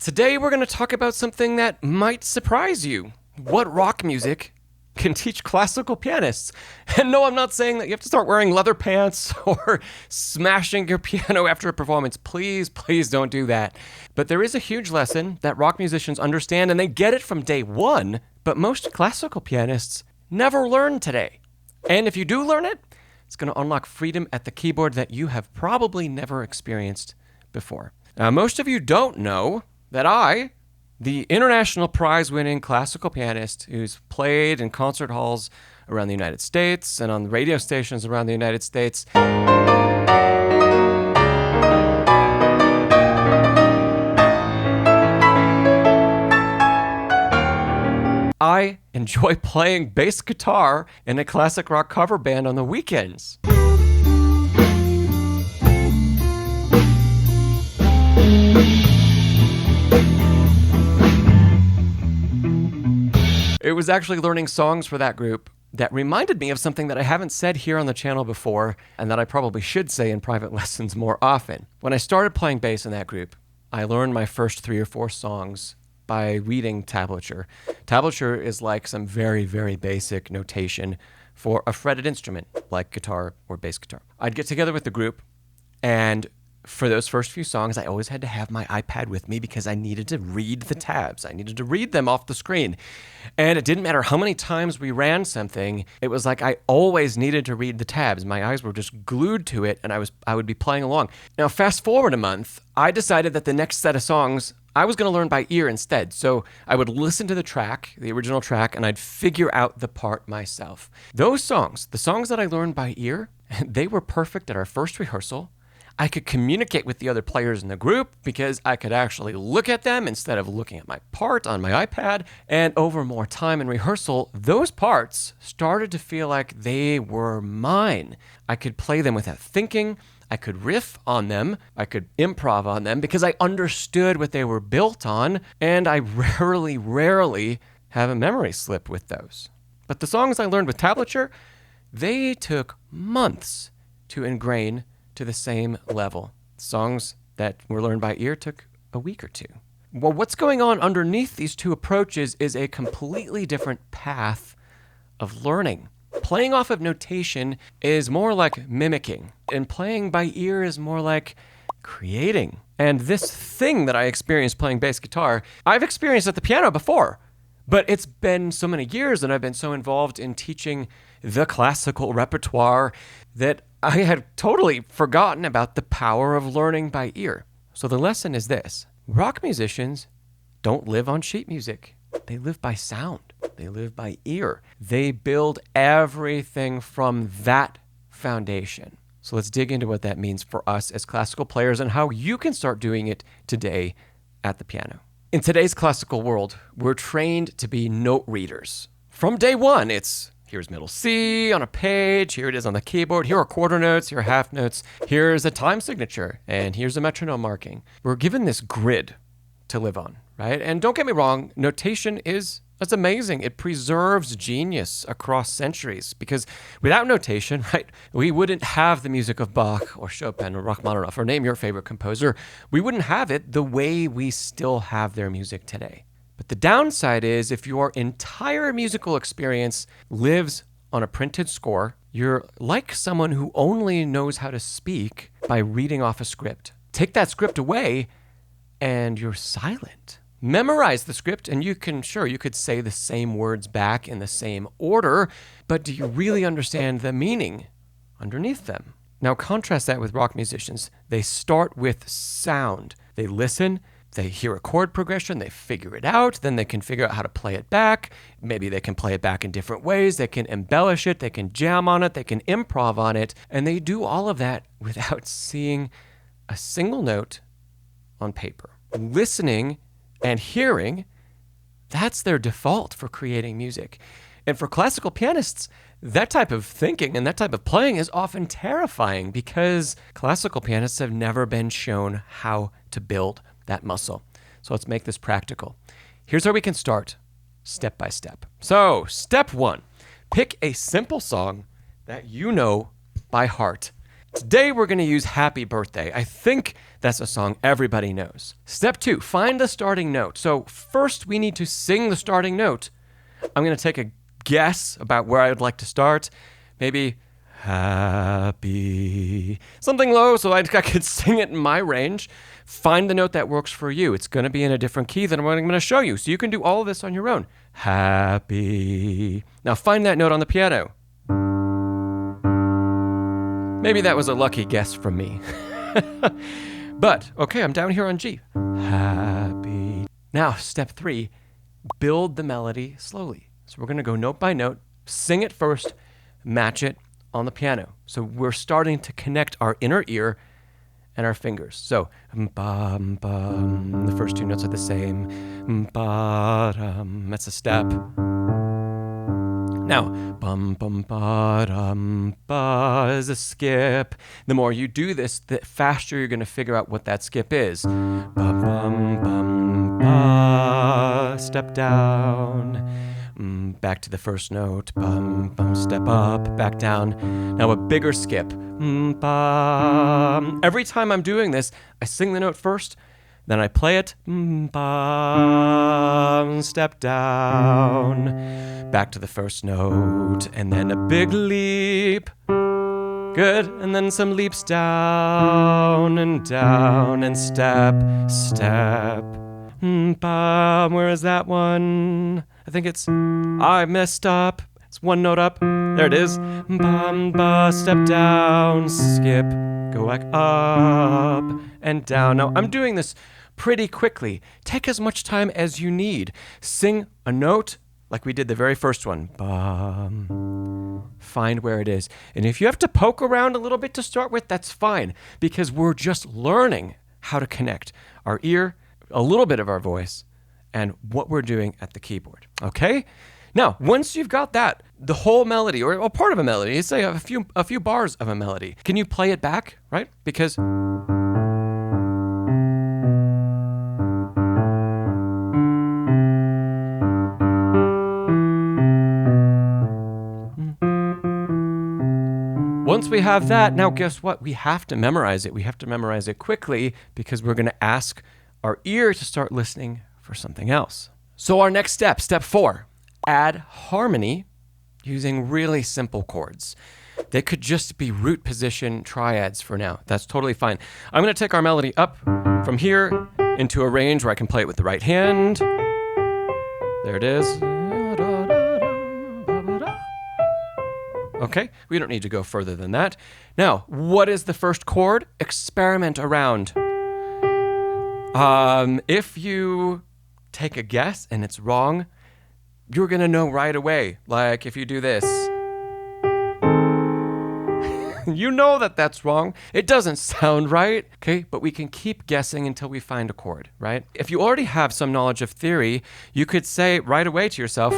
Today we're going to talk about something that might surprise you. What rock music can teach classical pianists? And no, I'm not saying that you have to start wearing leather pants or smashing your piano after a performance. Please don't do that. But there is a huge lesson that rock musicians understand, and they get it from day one, but most classical pianists never learn today. And if you do learn it, it's going to unlock freedom at the keyboard that you have probably never experienced before. Now, most of you don't know that I, the international prize-winning classical pianist who's played in concert halls around the United States and on radio stations around the United States, I enjoy playing bass guitar in a classic rock cover band on the weekends. It was actually learning songs for that group that reminded me of something that I haven't said here on the channel before, and that I probably should say in private lessons more often. When I started playing bass in that group, I learned my first 3 or 4 songs by reading tablature. Tablature is like some very, very basic notation for a fretted instrument, like guitar or bass guitar. I'd get together with the group, and for those first few songs, I always had to have my iPad with me because I needed to read the tabs. I needed to read them off the screen. And it didn't matter how many times we ran something, it was like I always needed to read the tabs. My eyes were just glued to it, and I would be playing along. Now, fast forward a month, I decided that the next set of songs I was going to learn by ear instead. So I would listen to the track, the original track, and I'd figure out the part myself. Those songs, the songs that I learned by ear, they were perfect at our first rehearsal. I could communicate with the other players in the group because I could actually look at them instead of looking at my part on my iPad. And over more time in rehearsal, those parts started to feel like they were mine. I could play them without thinking. I could riff on them. I could improv on them because I understood what they were built on. And I rarely have a memory slip with those. But the songs I learned with tablature, they took months to ingrain to the same level. Songs that were learned by ear took a week or 2. Well, what's going on underneath these 2 approaches is a completely different path of learning. Playing off of notation is more like mimicking, and playing by ear is more like creating. And this thing that I experienced playing bass guitar, I've experienced at the piano before, but it's been so many years and I've been so involved in teaching the classical repertoire that I had totally forgotten about the power of learning by ear. So the lesson is this: rock musicians don't live on sheet music. They live by sound. They live by ear. They build everything from that foundation. So let's dig into what that means for us as classical players and how you can start doing it today at the piano. In today's classical world, we're trained to be note readers. From day one, it's here's middle C on a page, here it is on the keyboard, here are quarter notes, here are half notes, here's a time signature, and here's a metronome marking. We're given this grid to live on, right? And don't get me wrong, notation that's amazing. It preserves genius across centuries because without notation, right, we wouldn't have the music of Bach or Chopin or Rachmaninoff, or name your favorite composer. We wouldn't have it the way we still have their music today. But the downside is if your entire musical experience lives on a printed score, you're like someone who only knows how to speak by reading off a script. Take that script away and you're silent. Memorize the script and you could say the same words back in the same order, but do you really understand the meaning underneath them? Now contrast that with rock musicians. They start with sound. They listen, they hear a chord progression, they figure it out, then they can figure out how to play it back. Maybe they can play it back in different ways, they can embellish it, they can jam on it, they can improv on it, and they do all of that without seeing a single note on paper. Listening and hearing, that's their default for creating music. And for classical pianists, that type of thinking and that type of playing is often terrifying because classical pianists have never been shown how to build that muscle. So let's make this practical. Here's how we can start step by step. So step 1, pick a simple song that you know by heart. Today we're going to use Happy Birthday. I think that's a song everybody knows. Step 2, find the starting note. So first we need to sing the starting note. I'm going to take a guess about where I would like to start. Maybe happy, something low so I could sing it in my range. Find the note that works for you. It's going to be in a different key than what I'm going to show you. So you can do all of this on your own. Happy. Now find that note on the piano. Maybe that was a lucky guess from me. But, okay, I'm down here on G. Happy. Now, step 3, build the melody slowly. So we're going to go note by note, sing it first, match it on the piano. So we're starting to connect our inner ear and our fingers. So, bum, bum, the first 2 notes are the same. Ba-dum, that's a step. Now, bum, bum, ba-dum, ba is a skip. The more you do this, the faster you're going to figure out what that skip is. Bum, bum, bum, ba, step down. Back to the first note. Bum, bum, step up, back down. Now a bigger skip. Bum. Every time I'm doing this, I sing the note first, then I play it. Bum, step down. Back to the first note, and then a big leap. Good, and then some leaps down, and step, step. Bum, where is that one? I think it's, I messed up. It's 1 note up. There it is. Bum, ba, step down, skip, go back up and down. Now, I'm doing this pretty quickly. Take as much time as you need. Sing a note like we did the very first one. Bum. Find where it is. And if you have to poke around a little bit to start with, that's fine, because we're just learning how to connect our ear, a little bit of our voice, and what we're doing at the keyboard. Okay? Now, once you've got that, the whole melody, or a part of a melody, say a few bars of a melody, can you play it back, right? Because once we have that, now guess what? We have to memorize it. We have to memorize it quickly because we're going to ask our ear to start listening for something else. So our next step, step 4, add harmony using really simple chords. They could just be root position triads for now. That's totally fine. I'm going to take our melody up from here into a range where I can play it with the right hand. There it is. Okay, we don't need to go further than that. Now, what is the first chord? Experiment around. If you take a guess and it's wrong, you're going to know right away. Like if you do this. You know that that's wrong. It doesn't sound right, okay? But we can keep guessing until we find a chord, right? If you already have some knowledge of theory, you could say right away to yourself,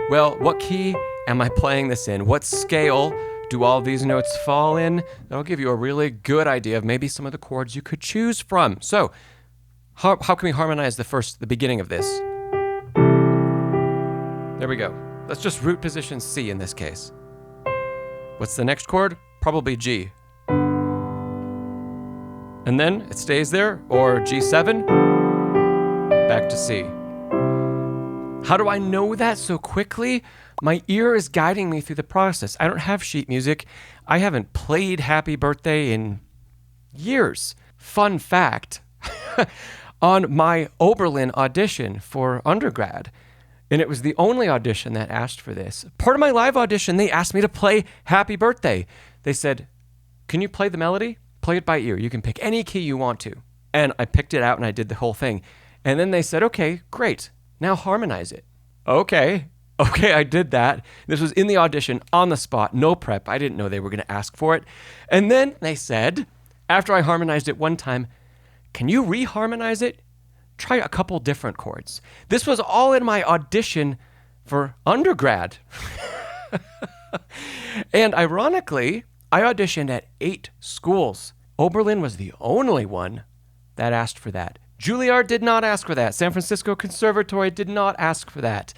well, what key am I playing this in? What scale do all these notes fall in? That'll give you a really good idea of maybe some of the chords you could choose from. So, how can we harmonize the beginning of this? There we go. Let's just root position C in this case. What's the next chord? Probably G. And then it stays there, or G7, back to C. How do I know that so quickly? My ear is guiding me through the process. I don't have sheet music. I haven't played Happy Birthday in years. Fun fact, on my Oberlin audition for undergrad, and it was the only audition that asked for this. Part of my live audition, they asked me to play Happy Birthday. They said, can you play the melody? Play it by ear. You can pick any key you want to. And I picked it out and I did the whole thing. And then they said, okay, great. Now harmonize it. Okay, I did that. This was in the audition, on the spot, no prep. I didn't know they were going to ask for it. And then they said, after I harmonized it one time, can you reharmonize it? Try a couple different chords. This was all in my audition for undergrad. And ironically, I auditioned at 8 schools. Oberlin was the only one that asked for that. Juilliard did not ask for that. San Francisco Conservatory did not ask for that.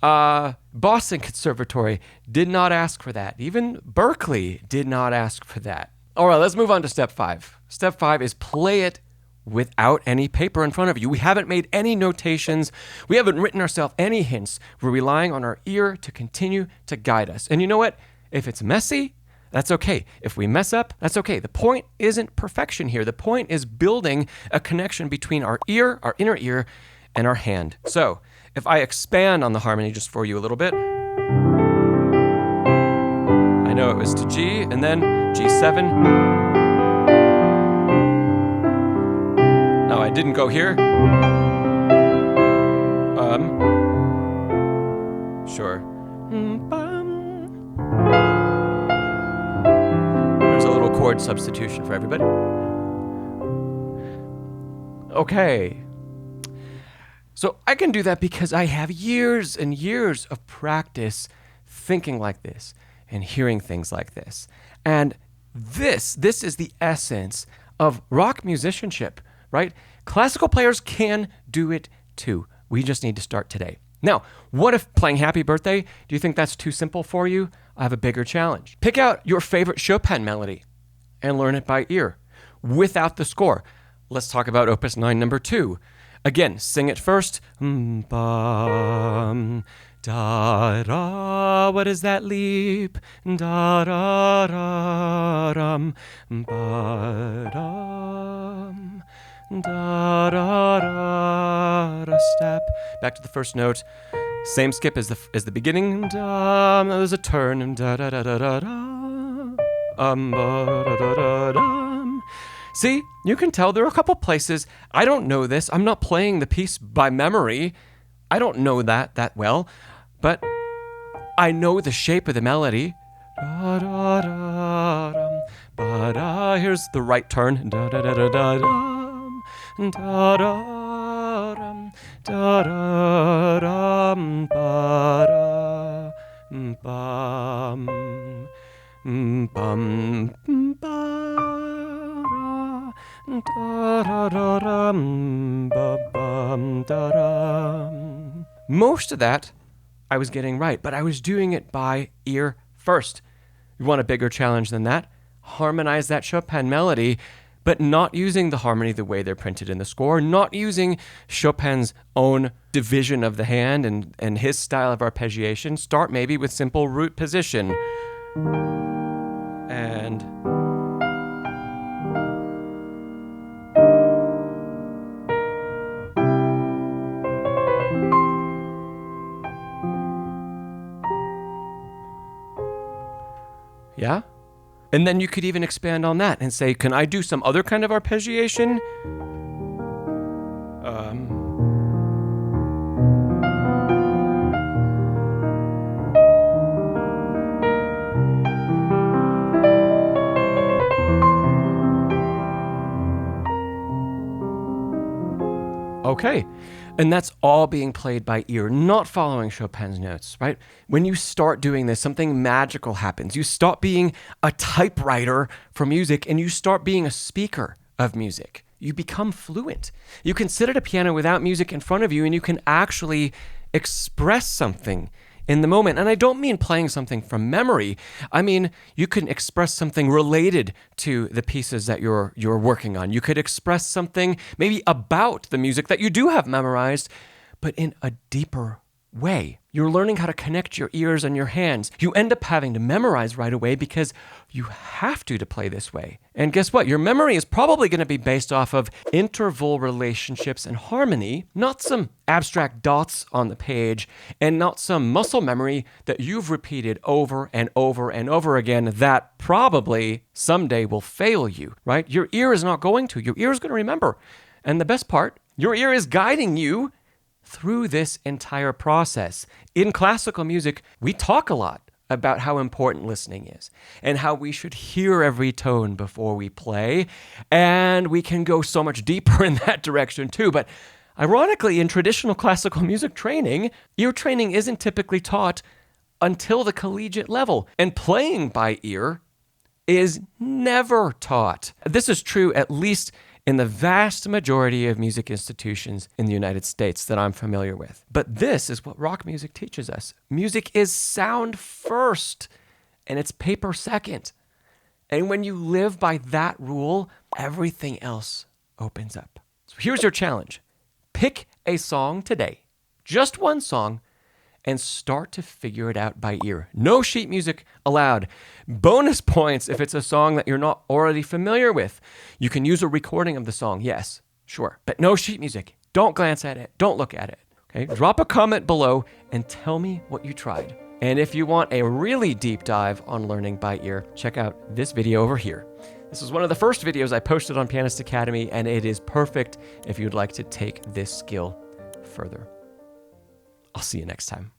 Boston Conservatory did not ask for that. Even Berkeley did not ask for that. All right, let's move on to step 5. Step 5 is play it without any paper in front of you. We haven't made any notations. We haven't written ourselves any hints. We're relying on our ear to continue to guide us. And you know what? If it's messy, that's okay. If we mess up, that's okay. The point isn't perfection here. The point is building a connection between our ear, our inner ear, and our hand. So if I expand on the harmony just for you a little bit, I know it was to G and then G7. No, I didn't go here. Sure. There's a little chord substitution for everybody. Okay. So I can do that because I have years and years of practice thinking like this and hearing things like this. And this is the essence of rock musicianship, right? Classical players can do it too. We just need to start today. Now, what if playing Happy Birthday? Do you think that's too simple for you? I have a bigger challenge. Pick out your favorite Chopin melody and learn it by ear without the score. Let's talk about Opus 9, number 2. Again, sing it first. Bum, da, da, what is that leap? Da, da, da, dum, ba, dum, da, da, da, da, step. Back to the first note. Same skip as the beginning. Da, there's a turn. Da, da, da, da, da, da. Ba, da, da, da, da. See, you can tell there are a couple places. I don't know this. I'm not playing the piece by memory. I don't know that well, but I know the shape of the melody. Da, da, da, dum, ba, da. Here's the right turn. Da, da, da, da, da, dum, da, da, dum, da, da, dum, ba, da, bum, bum, ba. Most of that I was getting right, but I was doing it by ear first. You want a bigger challenge than that? Harmonize that Chopin melody, but not using the harmony the way they're printed in the score, not using Chopin's own division of the hand and his style of arpeggiation. Start maybe with simple root position. And yeah? And then you could even expand on that and say, can I do some other kind of arpeggiation? Okay. And that's all being played by ear, not following Chopin's notes, right? When you start doing this, something magical happens. You stop being a typewriter for music and you start being a speaker of music. You become fluent. You can sit at a piano without music in front of you and you can actually express something in the moment. And I don't mean playing something from memory. I mean, you can express something related to the pieces that you're working on. You could express something maybe about the music that you do have memorized, but in a deeper way. You're learning how to connect your ears and your hands. You end up having to memorize right away because you have to play this way. And guess what? Your memory is probably going to be based off of interval relationships and harmony, not some abstract dots on the page, and not some muscle memory that you've repeated over and over and over again that probably someday will fail you, right? Your ear is not going to. Your ear is going to remember. And the best part, your ear is guiding you through this entire process. In classical music, we talk a lot about how important listening is and how we should hear every tone before we play. And we can go so much deeper in that direction too. But ironically, in traditional classical music training, ear training isn't typically taught until the collegiate level. And playing by ear is never taught. This is true at least in the vast majority of music institutions in the United States that I'm familiar with. But this is what rock music teaches us. Music is sound first, and it's paper second. And when you live by that rule, everything else opens up. So here's your challenge. Pick a song today, just one song, and start to figure it out by ear. No sheet music allowed. Bonus points if it's a song that you're not already familiar with. You can use a recording of the song, yes, sure, but no sheet music. Don't glance at it. Don't look at it. Okay? Drop a comment below and tell me what you tried. And if you want a really deep dive on learning by ear, check out this video over here. This is one of the first videos I posted on Pianist Academy, and it is perfect if you'd like to take this skill further. I'll see you next time.